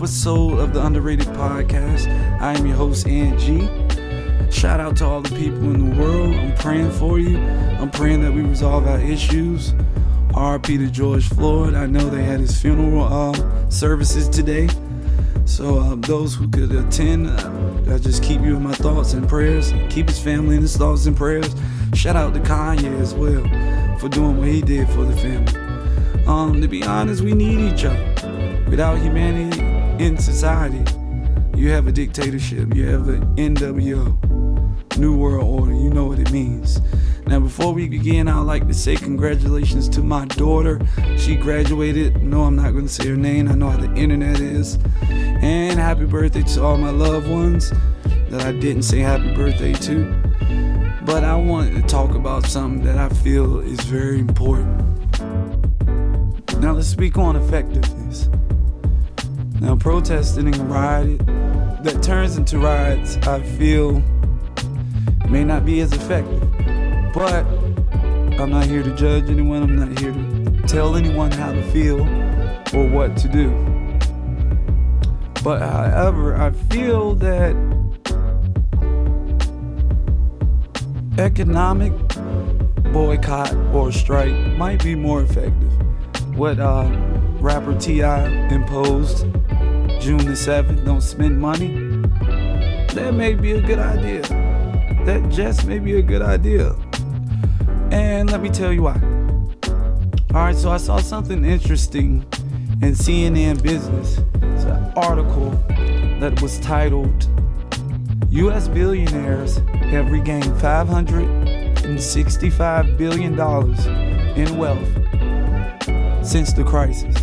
episode of the Underrated podcast. I am your host, Ant G. Shout out to all the people in the world. I'm praying for you. I'm praying that we resolve our issues. R.I.P. to George Floyd. I know they had his funeral services today. So those who could attend, I just keep you in my thoughts and prayers. Keep his family in his thoughts and prayers. Shout out to Kanye as well for doing what he did for the family. To be honest, we need each other. Without humanity in society, you have a dictatorship. You have an NWO, New World Order. You know what it means. Now, before we begin, I'd like to say congratulations to my daughter. She graduated. No, I'm not going to say her name. I know how the internet is. And happy birthday to all my loved ones that I didn't say happy birthday to. But I wanted to talk about something that I feel is very important. Now, let's speak on effectiveness. Now, protesting and rioting that turns into riots, I feel may not be as effective. But I'm not here to judge anyone. I'm not here to tell anyone how to feel or what to do. But however, I feel that economic boycott or strike might be more effective. What rapper T.I. imposed June the 7th, don't spend money, that may be a good idea. That just may be a good idea. And let me tell you why. Alright, so I saw something interesting in CNN Business. It's an article that was titled, U.S. billionaires have regained $565 billion in wealth since the crisis.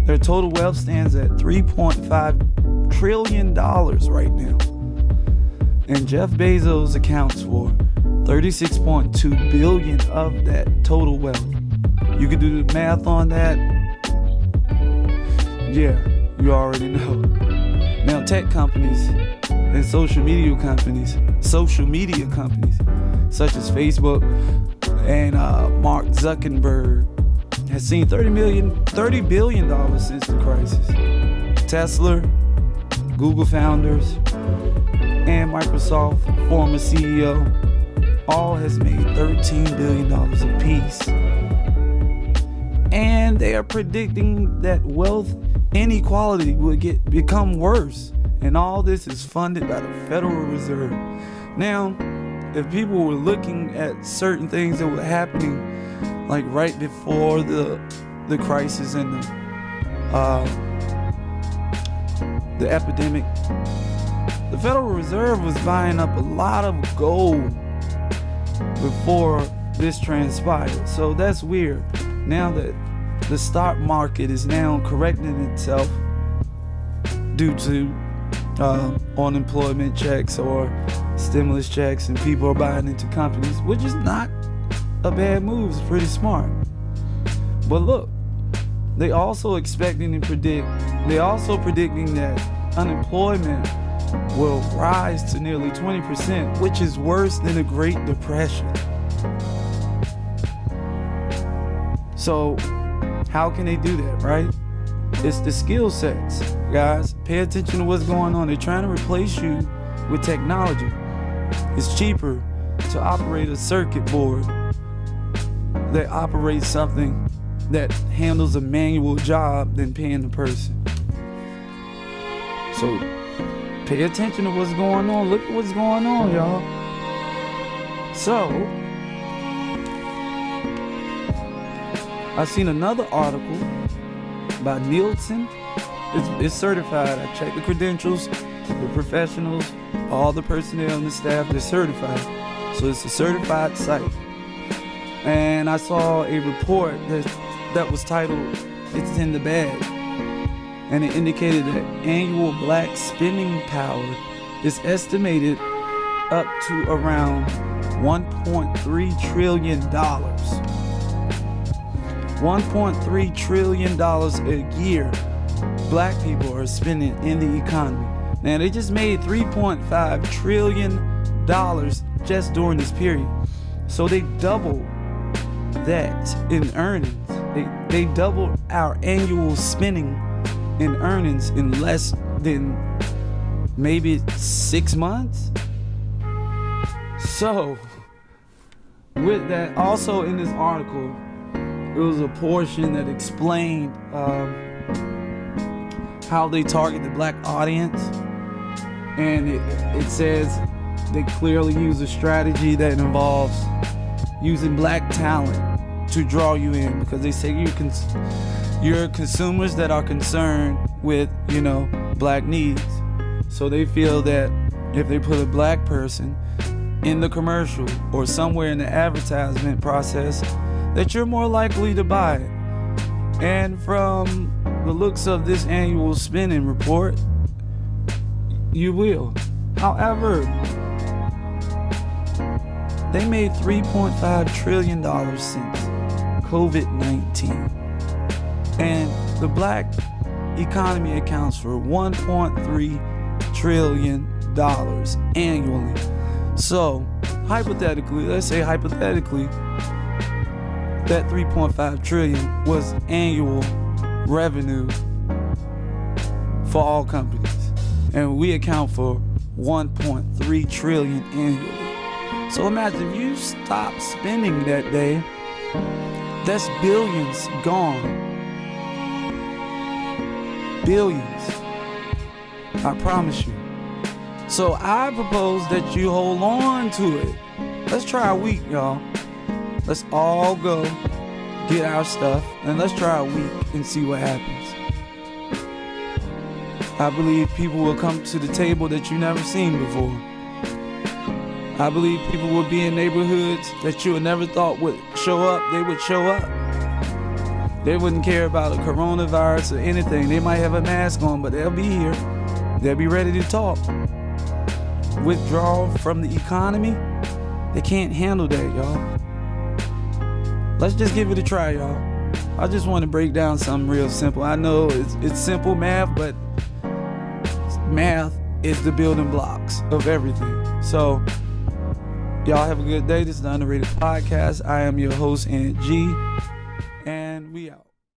Their total wealth stands at $3.5 trillion right now. And Jeff Bezos accounts for $36.2 billion of that total wealth. You can do the math on that. Yeah, you already know. Now, tech companies and social media companies such as Facebook and Mark Zuckerberg has seen $30 billion since the crisis. Tesla, Google founders, and Microsoft former CEO all has made $13 billion apiece. And they are predicting that wealth inequality will become worse. And all this is funded by the Federal Reserve. Now, if people were looking at certain things that were happening, like right before the crisis and the epidemic, the Federal Reserve was buying up a lot of gold before this transpired. So that's weird. Now that the stock market is now correcting itself due to unemployment checks or stimulus checks, and people are buying into companies, which is not a bad move. It's pretty smart. But look, they also predicting that unemployment will rise to nearly 20%, which is worse than the Great Depression. So how can they do that, right? It's the skill sets, guys. Pay attention to what's going on. They're trying to replace you with technology. It's cheaper to operate a circuit board that operates something that handles a manual job than paying the person. So pay attention to what's going on. Look at what's going on, y'all. So I've seen another article by Nielsen. It's certified. I checked the credentials, the professionals, all the personnel and the staff, they're certified. So it's a certified site. And I saw a report that was titled, It's in the Bag. And it indicated that annual black spending power is estimated up to around $1.3 trillion. $1.3 trillion a year black people are spending in the economy. Now, they just made $3.5 trillion just during this period. So they doubled that in earnings. They doubled our annual spending in earnings in less than maybe 6 months. So with that, also in this article, it was a portion that explained how they target the black audience, and it says they clearly use a strategy that involves using black talent to draw you in, because they say you're consumers that are concerned with, black needs. So they feel that if they put a black person in the commercial or somewhere in the advertisement process, that you're more likely to buy it. And from the looks of this annual spending report, you will. However, they made $3.5 trillion since COVID-19. And the black economy accounts for $1.3 trillion annually. So, hypothetically, let's say that 3.5 trillion was annual revenue for all companies. And we account for 1.3 trillion annually. So imagine if you stop spending that day, that's billions gone. Billions. I promise you. So I propose that you hold on to it. Let's try a week, y'all. Let's all go get our stuff and let's try a week and see what happens. I believe people will come to the table that you never seen before. I believe people will be in neighborhoods that you would never thought would show up. They would show up. They wouldn't care about a coronavirus or anything. They might have a mask on, but they'll be here. They'll be ready to talk. Withdrawal from the economy, they can't handle that, y'all. Let's just give it a try, y'all. I just want to break down something real simple. I know it's simple math, but math is the building blocks of everything. So, y'all have a good day. This is the Underrated Podcast. I am your host, Aunt G, and we out.